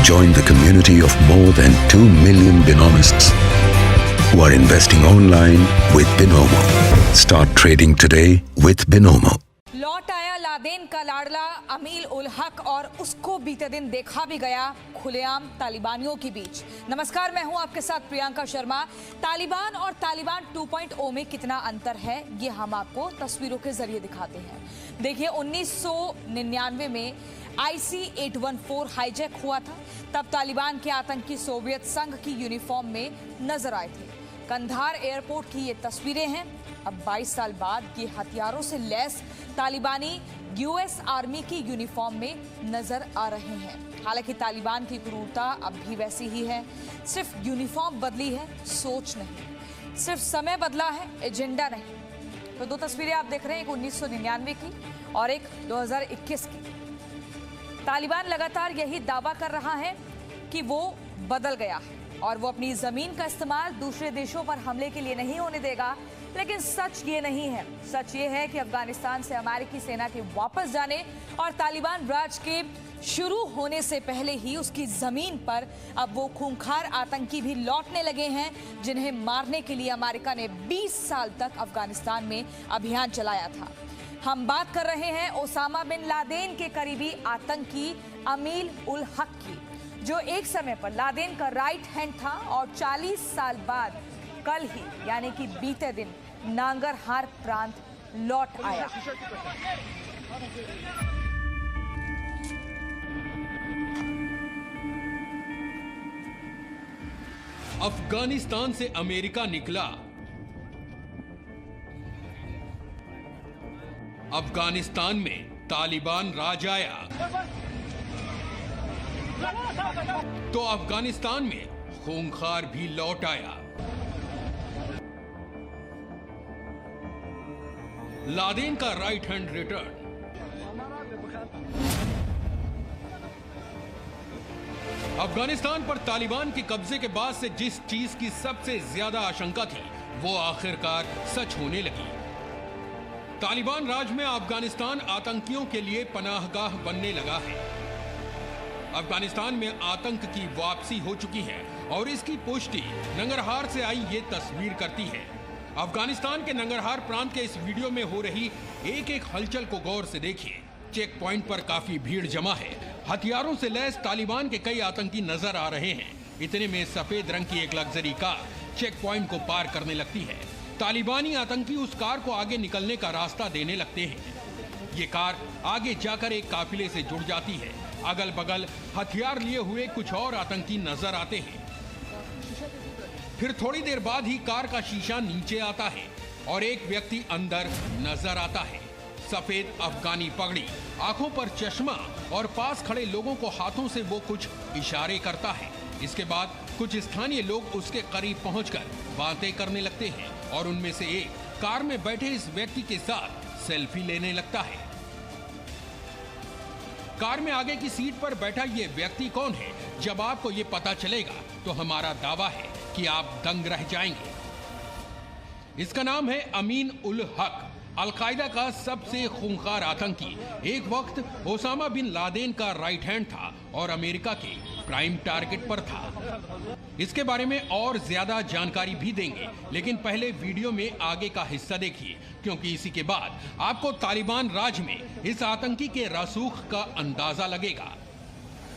Join the community of more than 2 million Binomists who are investing online with Binomo. Start trading today with Binomo. लौट आया Laden का लाडला अमील उल हक और उसको बीते दिन देखा भी गया खुलेआम तालिबानियों के बीच। नमस्कार, मैं हूं आपके साथ प्रियंका शर्मा। तालिबान और तालिबान 2.0 में कितना अंतर है ये हम आपको तस्वीरों के जरिए दिखाते हैं। देखिए, 1999 में IC-814 हाईजैक हुआ था। तब तालिबान के आतंकी सोवियत संघ की यूनिफॉर्म में नजर आए थे। कंधार एयरपोर्ट की ये तस्वीरें हैं। अब 22 साल बाद ये हथियारों से लैस तालिबानी US आर्मी की यूनिफॉर्म में नजर आ रहे हैं। हालांकि तालिबान की क्रूरता अब भी वैसी ही है। सिर्फ यूनिफॉर्म बदली है, सोच नहीं। सिर्फ समय बदला है, एजेंडा नहीं। तो दो तस्वीरें आप देख रहे हैं, एक 1999 की और एक 2021 की। तालिबान लगातार यही दावा कर रहा है कि वो बदल गया है और वो अपनी जमीन का इस्तेमाल दूसरे देशों पर हमले के लिए नहीं होने देगा। लेकिन सच ये नहीं है। सच ये है कि अफगानिस्तान से अमेरिकी सेना के वापस जाने और तालिबान राज के शुरू होने से पहले ही उसकी जमीन पर अब वो खूंखार आतंकी भी लौटने लगे हैं, जिन्हें मारने के लिए अमेरिका ने 20 साल तक अफगानिस्तान में अभियान चलाया था। हम बात कर रहे हैं ओसामा बिन लादेन के करीबी आतंकी अमील उल हक की, जो एक समय पर लादेन का राइट हैंड था और 40 साल बाद कल ही यानी कि बीते दिन नांगरहार प्रांत लौट आया। अफगानिस्तान से अमेरिका निकला। अफगानिस्तान में तालिबान राज आया तो अफगानिस्तान में खूंखार भी लौट आया। लादेन का राइट हैंड रिटर्न। अफगानिस्तान पर तालिबान के कब्जे के बाद से जिस चीज की सबसे ज्यादा आशंका थी वो आखिरकार सच होने लगी। तालिबान राज में अफगानिस्तान आतंकियों के लिए पनाहगाह बनने लगा है। अफगानिस्तान में आतंक की वापसी हो चुकी है और इसकी पुष्टि नंगरहार से आई ये तस्वीर करती है। अफगानिस्तान के नंगरहार प्रांत के इस वीडियो में हो रही एक एक हलचल को गौर से देखिए। चेक पॉइंट पर काफी भीड़ जमा है। हथियारों से लैस तालिबान के कई आतंकी नजर आ रहे हैं। इतने में सफेद रंग की एक लग्जरी कार चेक पॉइंट को पार करने लगती है। तालिबानी आतंकी उस कार को आगे निकलने का रास्ता देने लगते हैं। ये कार आगे जाकर एक काफिले से जुड़ जाती है। अगल बगल हथियार लिए हुए कुछ और आतंकी नजर आते हैं। फिर थोड़ी देर बाद ही कार का शीशा नीचे आता है और एक व्यक्ति अंदर नजर आता है। सफेद अफगानी पगड़ी, आंखों पर चश्मा और पास खड़े लोगों को हाथों से वो कुछ इशारे करता है। इसके बाद कुछ स्थानीय लोग उसके करीब पहुंचकर बातें करने लगते हैं और उनमें से एक कार में बैठे इस व्यक्ति के साथ सेल्फी लेने लगता है। कार में आगे की सीट पर बैठा ये व्यक्ति कौन है, जब आपको ये पता चलेगा तो हमारा दावा है कि आप दंग रह जाएंगे। इसका नाम है अमीन उल हक, अलकायदा का सबसे खूंखार आतंकी। एक वक्त ओसामा बिन लादेन का राइट हैंड था और अमेरिका के प्राइम टारगेट पर था। इसके बारे में और ज्यादा जानकारी भी देंगे, लेकिन पहले वीडियो में आगे का हिस्सा देखिए, क्योंकि इसी के बाद आपको तालिबान राज में इस आतंकी के रसूख का अंदाजा लगेगा।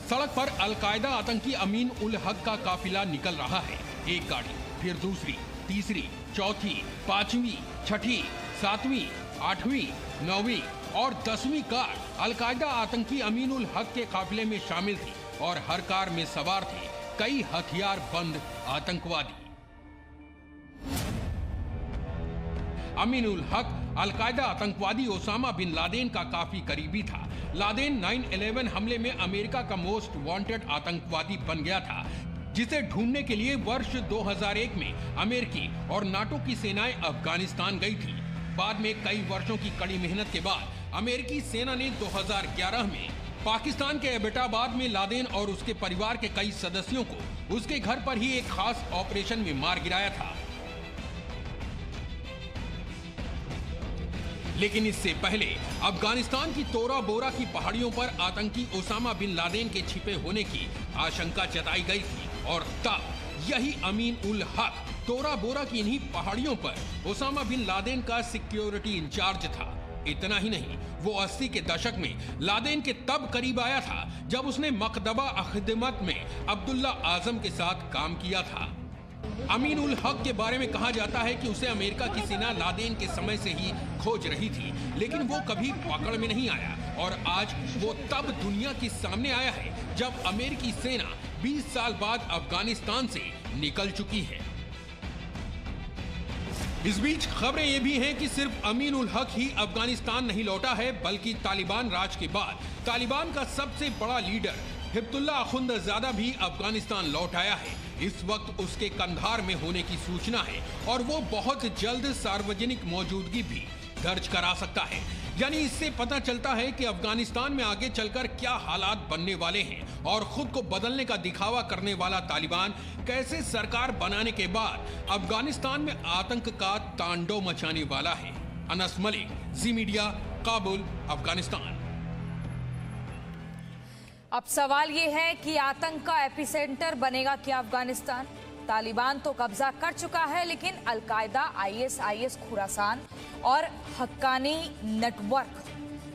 सड़क पर अलकायदा आतंकी अमीन उल हक का काफिला निकल रहा है। एक गाड़ी, फिर दूसरी, तीसरी, चौथी, पांचवी, छठी, सातवीं, आठवीं, नौवीं और 10वीं कार अलकायदा आतंकी अमीन उल हक के काफिले में शामिल थी और हर कार में सवार थे कई हथियार बंद आतंकवादी। अमीन उल हक अलकायदा आतंकवादी ओसामा बिन लादेन का काफी करीबी था। लादेन 9/11 हमले में अमेरिका का मोस्ट वांटेड आतंकवादी बन गया था, जिसे ढूंढने के लिए वर्ष 2001 में अमेरिकी और नाटो की सेनाएं अफगानिस्तान गई थी। बाद में कई वर्षों की कड़ी मेहनत के बाद अमेरिकी सेना ने 2011 में पाकिस्तान के एबटाबाद में लादेन और उसके परिवार के कई सदस्यों को उसके घर पर ही एक खास ऑपरेशन में मार गिराया था। लेकिन इससे पहले अफगानिस्तान की तोरा बोरा की पहाड़ियों पर आतंकी ओसामा बिन लादेन के छिपे होने की आशंका जताई गई थी और तब यही अमीन उल हक तोरा बोरा की इन्हीं पहाड़ियों पर ओसामा बिन लादेन का सिक्योरिटी इंचार्ज था। इतना ही नहीं, वो 80 के दशक में लादेन के तब करीब आया था जब उसने मकदबा खिदमत में अब्दुल्ला आजम के साथ काम किया था। अमीन उल हक के बारे में कहा जाता है कि उसे अमेरिका की सेना लादेन के समय से ही खोज रही थी, लेकिन वो कभी पकड़ में नहीं आया और आज वो तब दुनिया के सामने आया है जब अमेरिकी सेना 20 साल बाद अफगानिस्तान से निकल चुकी है। इस बीच खबरें ये भी हैं कि सिर्फ अमीन उल हक ही अफगानिस्तान नहीं लौटा है, बल्कि तालिबान राज के बाद तालिबान का सबसे बड़ा लीडर हिब्तुल्ला अखुंदजादा भी अफगानिस्तान लौट आया है। इस वक्त उसके कंधार में होने की सूचना है और वो बहुत जल्द सार्वजनिक मौजूदगी भी दर्ज करा सकता है। यानी इससे पता चलता है कि अफगानिस्तान में आगे चलकर क्या हालात बनने वाले हैं और खुद को बदलने का दिखावा करने वाला तालिबान कैसे सरकार बनाने के बाद अफगानिस्तान में आतंक का तांडव मचाने वाला है। अनस मलिक, जी मीडिया, काबुल, अफगानिस्तान। अब सवाल ये है कि आतंक का एपिसेंटर बनेगा क्या अफगानिस्तान? तालिबान तो कब्जा कर चुका है, लेकिन अलकायदा, आईएसआईएस खुरासान और हक्कानी नेटवर्क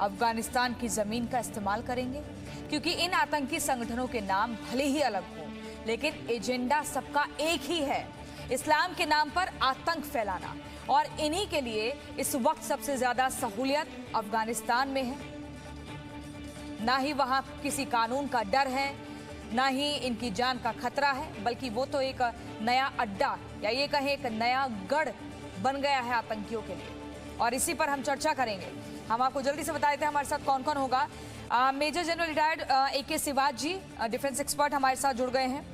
अफगानिस्तान की जमीन का इस्तेमाल करेंगे, क्योंकि इन आतंकी संगठनों के नाम भले ही अलग हों, लेकिन एजेंडा सबका एक ही है, इस्लाम के नाम पर आतंक फैलाना। और इन्हीं के लिए इस वक्त सबसे ज्यादा सहूलियत अफगानिस्तान में है। ना ही वहां किसी कानून का डर है, ना ही इनकी जान का खतरा है, बल्कि वो तो एक नया अड्डा या ये कहें एक नया गढ़ बन गया है आतंकियों के लिए। और इसी पर हम चर्चा करेंगे। हम आपको जल्दी से बता देते हैं हमारे साथ कौन कौन होगा। Major general retired AK Siwach जी, डिफेंस एक्सपर्ट, हमारे साथ जुड़ गए हैं।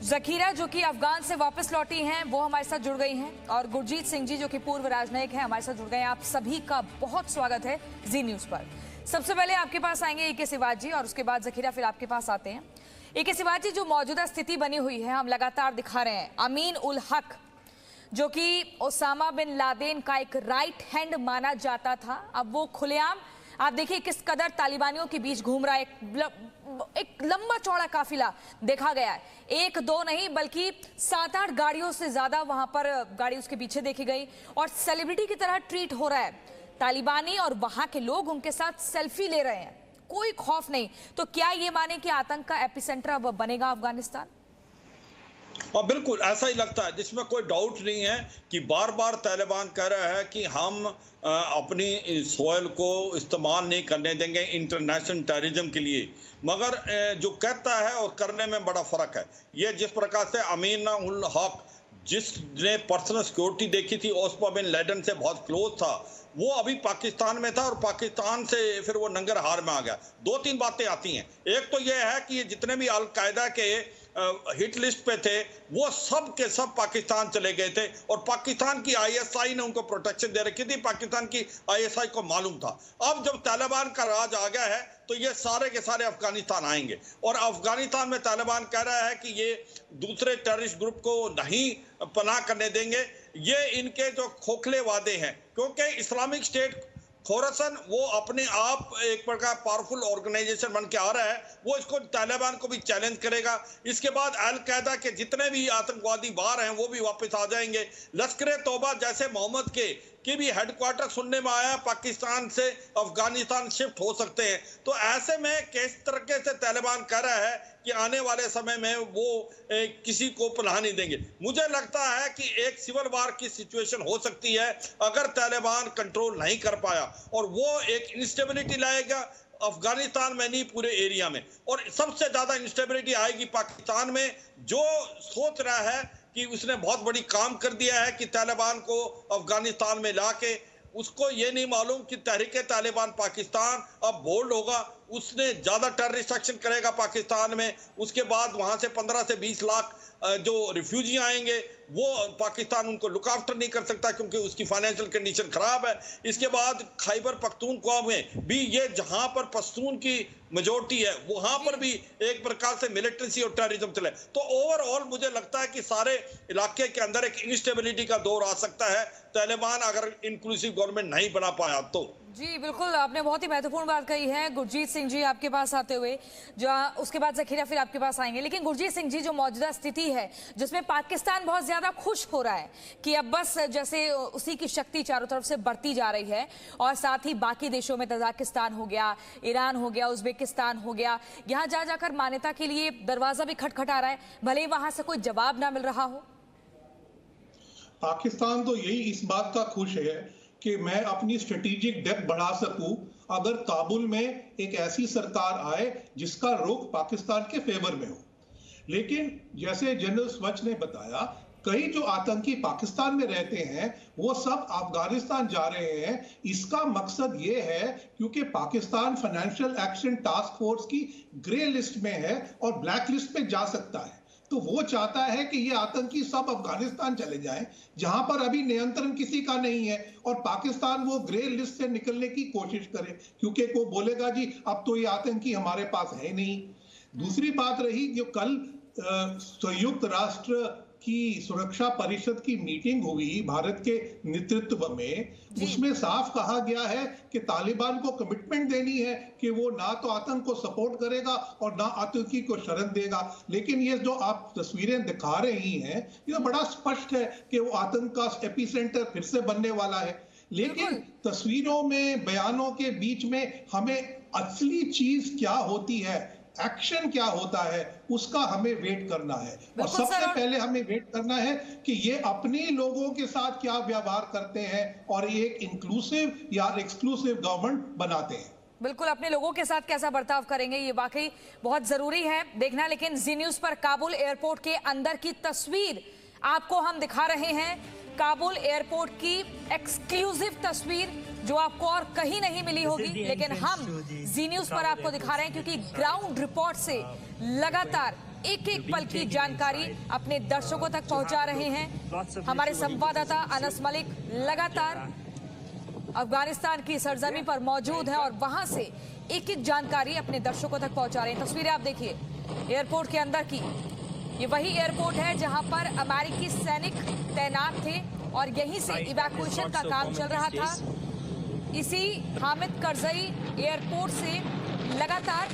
जकीरा जो कि अफगान से वापस लौटी हैं, वो हमारे साथ जुड़ गई हैं। और गुरजीत सिंह जी जो कि पूर्व राजनयिक हैं, हमारे साथ जुड़ गए हैं। आप सभी का बहुत स्वागत है जी न्यूज पर। सबसे पहले आपके पास आएंगे AK सिवाज जी और उसके बाद जकीरा, फिर आपके पास आते हैं। AK सिवाज जी, जो मौजूदा स्थिति बनी हुई है, हम लगातार दिखा रहे हैं, अमीन उल हक जो कि ओसामा बिन लादेन का एक राइट हैंड माना जाता था, अब वो खुलेआम आप देखिए किस कदर तालिबानियों के बीच घूम रहा है। एक लंबा चौड़ा काफिला देखा गया है, 1-2 नहीं बल्कि 7-8 गाड़ियों से ज्यादा वहां पर गाड़ी उसके पीछे देखी गई और सेलिब्रिटी की तरह ट्रीट हो रहा है। तालिबानी और वहां के लोग उनके साथ सेल्फी ले रहे हैं, कोई खौफ नहीं। तो क्या ये माने कि आतंक का एपिसेंटर अब बनेगा अफगानिस्तान? और बिल्कुल ऐसा ही लगता है, जिसमें कोई डाउट नहीं है कि बार बार तालिबान कह रहा है कि हम अपनी सोयल को इस्तेमाल नहीं करने देंगे इंटरनेशनल टेररिज्म के लिए, मगर जो कहता है और करने में बड़ा फर्क है। ये जिस प्रकार से अमीन उल हक जिसने पर्सनल सिक्योरिटी देखी थी, ओसामा बिन लादेन से बहुत क्लोज था, वो अभी पाकिस्तान में था और पाकिस्तान से फिर वो नंगरहार में आ गया। 2-3 बातें आती हैं। एक तो ये है कि ये जितने भी अलकायदा के हिट लिस्ट पे थे, वो सब के सब पाकिस्तान चले गए थे और पाकिस्तान की ISI ने उनको प्रोटेक्शन दे रखी थी। पाकिस्तान की ISI को मालूम था। अब जब तालिबान का राज आ गया है तो ये सारे के सारे अफगानिस्तान आएंगे और अफगानिस्तान में तालिबान कह रहा है कि ये दूसरे टेररिस्ट ग्रुप को नहीं पनाह करने देंगे। ये इनके जो खोखले वादे हैं, क्योंकि इस्लामिक स्टेट खोरासान वो अपने आप एक प्रकार पावरफुल ऑर्गेनाइजेशन बन के आ रहा है, वो इसको तालिबान को भी चैलेंज करेगा। इसके बाद अल कायदा के जितने भी आतंकवादी बाहर हैं वो भी वापस आ जाएंगे। लश्कर तौबा जैसे मोहम्मद के भी हेडक्वार्टर सुनने में आया, पाकिस्तान से अफगानिस्तान शिफ्ट हो सकते हैं। तो ऐसे में किस तरीके से तालिबान कह रहा है कि आने वाले समय में वो किसी को पनाह नहीं देंगे। मुझे लगता है कि एक सिविल वार की सिचुएशन हो सकती है अगर तालिबान कंट्रोल नहीं कर पाया, और वो एक इंस्टेबिलिटी लाएगा अफगानिस्तान में नहीं पूरे एरिया में। और सबसे ज्यादा इंस्टेबिलिटी आएगी पाकिस्तान में, जो सोच रहा है कि उसने बहुत बड़ी काम कर दिया है कि तालिबान को अफगानिस्तान में लाके, उसको ये नहीं मालूम कि तहरीक तालिबान पाकिस्तान अब बोल्ड होगा, उसने ज्यादा टेररिस्ट एक्शन करेगा पाकिस्तान में। उसके बाद वहां से 15 से 20 लाख जो रिफ्यूजी आएंगे वो पाकिस्तान उनको लुक आफ्टर नहीं कर सकता क्योंकि उसकी फाइनेंशियल कंडीशन खराब है। इसके बाद खैबर पख्तूनख्वा में भी ये जहां पर पश्तून की मेजोरिटी है वहां पर भी एक प्रकार से मिलिटेंसी और टेररिज्म चले। तो ओवरऑल मुझे लगता है कि सारे इलाके के अंदर एक इंस्टेबिलिटी का दौर आ सकता है तालिबान अगर इंक्लूसिव गवर्नमेंट नहीं बना पाया तो। जी बिल्कुल, आपने बहुत ही महत्वपूर्ण बात कही है। गुरजीत सिंह जी आपके पास आते हुए, जो उसके बाद ज़खीरा फिर आपके पास आएंगे, लेकिन गुरजीत सिंह जी जो मौजूदा स्थिति है जिसमें पाकिस्तान बहुत ज्यादा खुश हो रहा है कि अब बस जैसे उसी की शक्ति चारों तरफ से बढ़ती जा रही है और साथ ही बाकी देशों में तजाकिस्तान हो गया, ईरान हो गया, उज्बेकिस्तान हो गया, यहाँ जा जाकर मान्यता के लिए दरवाजा भी खटखटा रहा है, भले ही वहां से कोई जवाब ना मिल रहा हो। पाकिस्तान तो यही इस बात का खुश है कि मैं अपनी स्ट्रेटेजिक डेप्थ बढ़ा सकूं अगर काबुल में एक ऐसी सरकार आए जिसका रुख पाकिस्तान के फेवर में हो। लेकिन जैसे जनरल स्वच्छ ने बताया, कई जो आतंकी पाकिस्तान में रहते हैं वो सब अफगानिस्तान जा रहे हैं। इसका मकसद ये है क्योंकि Pakistan financial action task force की ग्रे लिस्ट में है और ब्लैक लिस्ट में जा सकता है। तो वो चाहता है कि ये आतंकी सब अफगानिस्तान चले जाएं जहां पर अभी नियंत्रण किसी का नहीं है और पाकिस्तान वो ग्रे लिस्ट से निकलने की कोशिश करे क्योंकि वो बोलेगा जी अब तो ये आतंकी हमारे पास है नहीं। दूसरी बात रही जो कल संयुक्त राष्ट्र की सुरक्षा परिषद की मीटिंग हुई भारत के नेतृत्व में, उसमें साफ कहा गया है कि तालिबान को कमिटमेंट देनी है कि वो ना तो आतंक को सपोर्ट करेगा और ना आतंकी को शरण देगा। लेकिन ये जो आप तस्वीरें दिखा रही हैं ये बड़ा स्पष्ट है कि वो आतंक का एपिसेंटर फिर से बनने वाला है। लेकिन तस्वीरों में, बयानों के बीच में हमें असली चीज क्या होती है, एक्शन क्या होता है, उसका हमें वेट करना है। और सबसे पहले हमें वेट करना है कि ये अपने लोगों के साथ क्या व्यवहार करते हैं और ये एक इंक्लूसिव या एक्सक्लूसिव गवर्नमेंट बनाते हैं। बिल्कुल, अपने लोगों के साथ कैसा बर्ताव करेंगे ये वाकई बहुत जरूरी है देखना। लेकिन जी न्यूज पर काबुल एयरपोर्ट के अंदर की तस्वीर आपको हम दिखा रहे हैं। काबुल एयरपोर्ट की एक्सक्लूसिव तस्वीर जो आपको और कहीं नहीं मिली होगी, लेकिन हम जी न्यूज पर आपको दिखा रहे हैं क्योंकि ग्राउंड रिपोर्ट से लगातार एक एक पल की जानकारी अपने दर्शकों तक पहुंचा रहे हैं। हमारे संवाददाता अनस मलिक लगातार अफगानिस्तान की सरजमी पर मौजूद है और वहां से एक एक जानकारी अपने दर्शकों तक पहुंचा रहे हैं। तस्वीरें आप देखिए एयरपोर्ट के अंदर की। ये वही एयरपोर्ट है जहां पर अमेरिकी सैनिक तैनात थे और यहीं से इवैक्यूएशन का काम चल रहा था। इसी हामिद करजई एयरपोर्ट से लगातार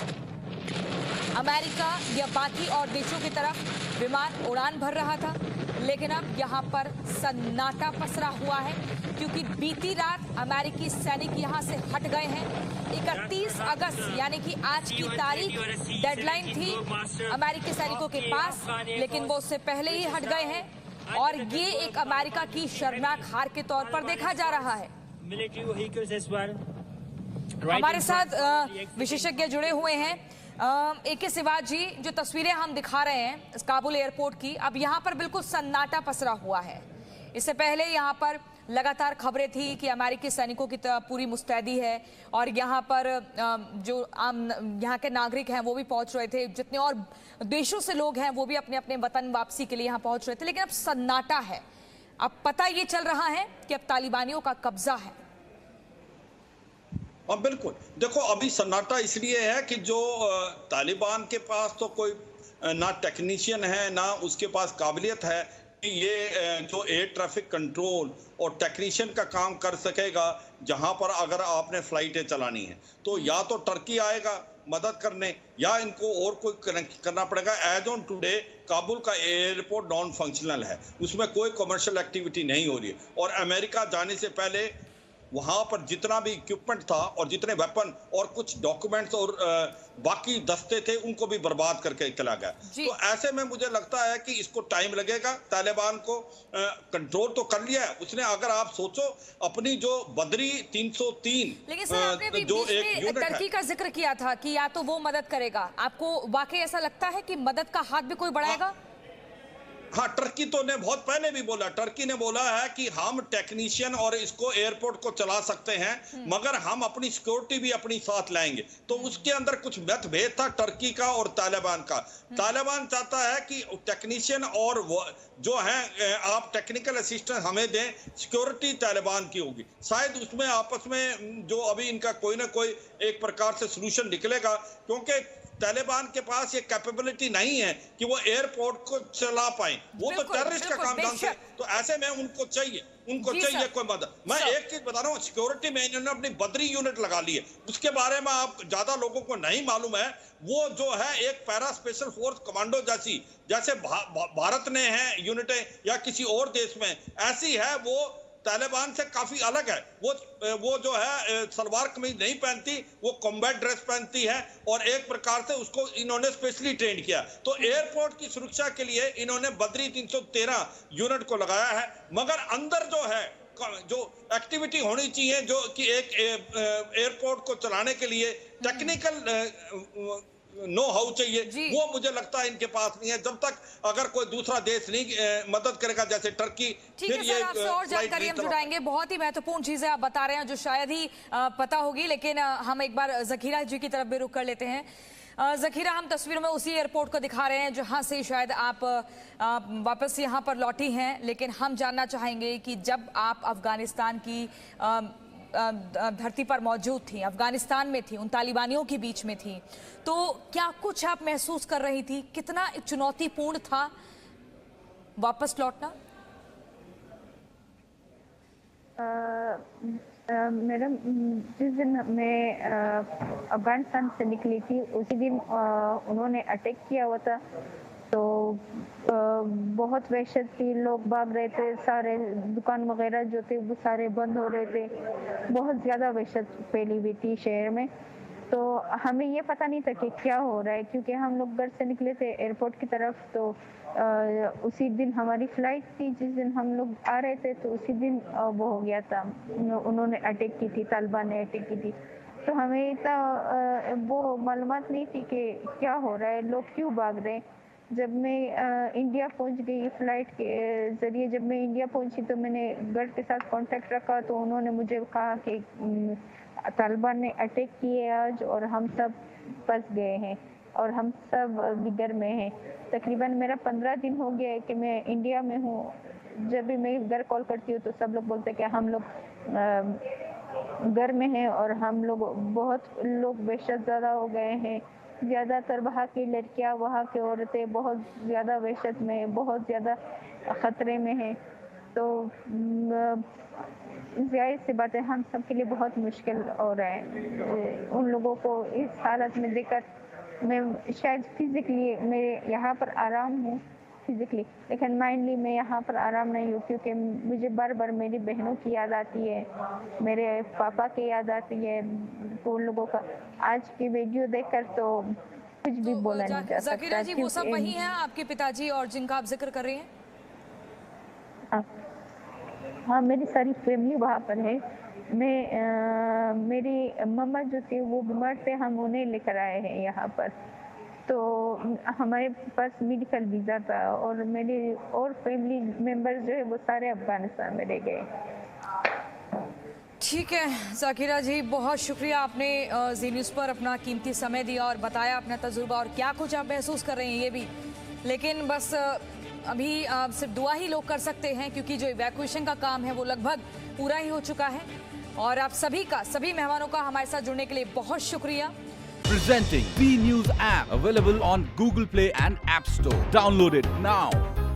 अमेरिका या बाकी और देशों की तरफ विमान उड़ान भर रहा था। लेकिन अब यहाँ पर सन्नाटा पसरा हुआ है क्योंकि बीती रात अमेरिकी सैनिक यहाँ से हट गए हैं। 31 अगस्त यानी कि आज की तारीख डेडलाइन थी अमेरिकी सैनिकों के पास, लेकिन वो उससे पहले ही हट गए हैं और ये एक अमेरिका की शर्मनाक हार के तौर पर देखा जा रहा है। हमारे साथ विशेषज्ञ जुड़े हुए हैं। AK सिवाज जी, जो तस्वीरें हम दिखा रहे हैं इस काबुल एयरपोर्ट की, अब यहाँ पर बिल्कुल सन्नाटा पसरा हुआ है। इससे पहले यहाँ पर लगातार खबरें थी कि अमेरिकी सैनिकों की पूरी मुस्तैदी है और यहाँ पर जो आम यहाँ के नागरिक हैं वो भी पहुँच रहे थे, जितने और देशों से लोग हैं वो भी अपने अपने वतन वापसी के लिए यहाँ पहुँच रहे थे। लेकिन अब सन्नाटा है, अब पता ये चल रहा है कि अब तालिबानियों का कब्जा है। हाँ बिल्कुल, देखो अभी सन्नाटा इसलिए है कि जो तालिबान के पास तो कोई ना टेक्नीशियन है ना उसके पास काबिलियत है कि ये जो एयर ट्रैफिक कंट्रोल और टेक्नीशियन का काम कर सकेगा। जहां पर अगर आपने फ्लाइटें चलानी है तो या तो टर्की आएगा मदद करने या इनको और कोई करना पड़ेगा। एज ऑन टुडे काबुल का एयरपोर्ट नॉन फंक्शनल है, उसमें कोई कमर्शियल एक्टिविटी नहीं हो रही है और अमेरिका जाने से पहले वहां पर जितना भी इक्विपमेंट था और जितने वेपन और कुछ डॉक्यूमेंट्स और बाकी दस्ते थे उनको भी बर्बाद करके चला गया। तो ऐसे में मुझे लगता है कि इसको टाइम लगेगा। तालिबान को कंट्रोल तो कर लिया है उसने। अगर आप सोचो अपनी जो बदरी 303 लेकिन सर आपने भी जो एक टर्की का जिक्र किया था कि या तो वो मदद करेगा, आपको वाकई ऐसा लगता है कि मदद का हाथ भी कोई बढ़ाएगा? हाँ, टर्की तो ने बहुत पहले भी बोला, टर्की ने बोला है कि हम टेक्नीशियन और इसको एयरपोर्ट को चला सकते हैं, मगर हम अपनी सिक्योरिटी भी अपनी साथ लाएंगे। तो उसके अंदर कुछ मतभेद था टर्की का और तालिबान का। तालिबान चाहता है कि टेक्नीशियन और जो है आप टेक्निकल असिस्टेंस हमें दें, सिक्योरिटी तालिबान की होगी। शायद उसमें आपस में जो अभी इनका कोई ना कोई एक प्रकार से सोल्यूशन निकलेगा, क्योंकि तालिबान के पास ये कैपेबिलिटी नहीं है कि वो एयरपोर्ट को चला पाए, वो तो टेररिस्ट का काम जानते हैं। तो ऐसे में उनको चाहिए कोई मदद। मैं एक चीज बता रहा हूँ, सिक्योरिटी में इन्होंने अपनी बद्री यूनिट लगा ली है, उसके बारे में आप ज्यादा लोगों को नहीं मालूम है। वो जो है एक पैरा स्पेशल फोर्स कमांडो जैसे भारत ने है यूनिटें या किसी और देश में, ऐसी है वो तालिबान से काफी अलग है। वो जो है सलवार कमीज नहीं पहनती, वो कॉम्बैट ड्रेस पहनती है और एक प्रकार से उसको इन्होंने स्पेशली ट्रेन किया। तो एयरपोर्ट की सुरक्षा के लिए इन्होंने बद्री 313 यूनिट को लगाया है, मगर अंदर जो है जो एक्टिविटी होनी चाहिए, जो कि एक एयरपोर्ट को चलाने के लिए टेक्निकल नो हाउ चाहिए, वो मुझे लगता है इनके पास नहीं है। जब तक अगर कोई दूसरा देश नहीं मदद करेगा जैसे टर्की, ठीक है सर, आपसे और जानकारी हम जुटाएंगे। बहुत ही महत्वपूर्ण चीजें आप बता रहे हैं जो शायद ही पता होगी, लेकिन हम एक बार जखीरा जी की तरफ भी रुख कर लेते हैं। जखीरा, हम तस्वीरों में उसी एयरपोर्ट को दिखा रहे हैं जहां से शायद आप वापस यहाँ पर लौटी हैं, लेकिन हम जानना चाहेंगे कि जब आप अफगानिस्तान की धरती पर मौजूद थी, अफगानिस्तान में थी, उन तालिबानियों के बीच में थी, तो क्या कुछ आप महसूस कर रही थी? कितना चुनौतीपूर्ण था वापस लौटना? मैडम, जिस दिन मैं अफगानिस्तान से निकली थी उसी दिन उन्होंने अटैक किया हुआ था, तो बहुत वहशत थी। लोग भाग रहे थे, सारे दुकान वगैरह जो थे वो सारे बंद हो रहे थे, बहुत ज़्यादा वहशत फैली हुई थी शहर में। तो हमें ये पता नहीं था कि क्या हो रहा है, क्योंकि हम लोग घर से निकले थे एयरपोर्ट की तरफ। तो उसी दिन हमारी फ्लाइट थी, जिस दिन हम लोग आ रहे थे तो उसी दिन वो हो गया था, उन्होंने अटैक की थी, तालिबान ने अटैक की थी। तो हमें इतना वो मालूमात नहीं थी कि क्या हो रहा है, लोग क्यों भाग रहे हैं। जब मैं इंडिया पहुंच गई फ्लाइट के ज़रिए, जब मैं इंडिया पहुंची तो मैंने घर के साथ कांटेक्ट रखा, तो उन्होंने मुझे कहा कि तालिबान ने अटैक किए आज और हम सब फंस गए हैं और हम सब घर में हैं। तकरीबन मेरा 15 दिन हो गया है कि मैं इंडिया में हूँ। जब भी मैं घर कॉल करती हूँ तो सब लोग बोलते हैं कि हम लोग घर में हैं और हम लोग बहुत लोग वहशत ज़्यादा हो गए हैं। ज़्यादातर वहाँ की लड़कियाँ, वहाँ की औरतें बहुत ज़्यादा वहशत में, बहुत ज़्यादा ख़तरे में हैं। तो जाहिर सी बात है हम सब के लिए बहुत मुश्किल हो रहा है। उन लोगों को इस हालत में देखकर मैं शायद फिज़िकली मेरे यहाँ पर आराम हूँ फिज़िकली, लेकिन माइंडली मैं यहाँ पर आराम नहीं हूँ, क्योंकि मुझे बार बार मेरी बहनों की याद आती है, मेरे पापा की याद आती है, उन लोगों का आज की वीडियो देखकर तो कुछ भी बोला नहीं जा सकता। ज़कीरा जी, वो सब वही हैं आपके पिताजी और जिनका आप जिक्र कर रही हैं? हाँ, मेरी सारी फैमिली वहाँ पर है। मेरी मम्मा जो थे वो बीमार थे, हम उन्हें लेकर आए हैं यहाँ पर। तो हमारे पास मेडिकल वीज़ा था और मेरे और फैमिली मेंबर्स जो है वो सारे अफगानिस्तान में रह गए। ठीक है ज़कीरा जी, बहुत शुक्रिया, आपने ज़ी न्यूज़ पर अपना कीमती समय दिया और बताया अपना तजुर्बा और क्या कुछ आप महसूस कर रहे हैं ये भी। लेकिन बस अभी सिर्फ दुआ ही लोग कर सकते हैं, क्योंकि जो इवैक्यूएशन का काम है वो लगभग पूरा ही हो चुका है। और आप सभी मेहमानों का हमारे साथ जुड़ने के लिए बहुत शुक्रिया। Presenting B News app, available on Google Play and App Store. Download it now.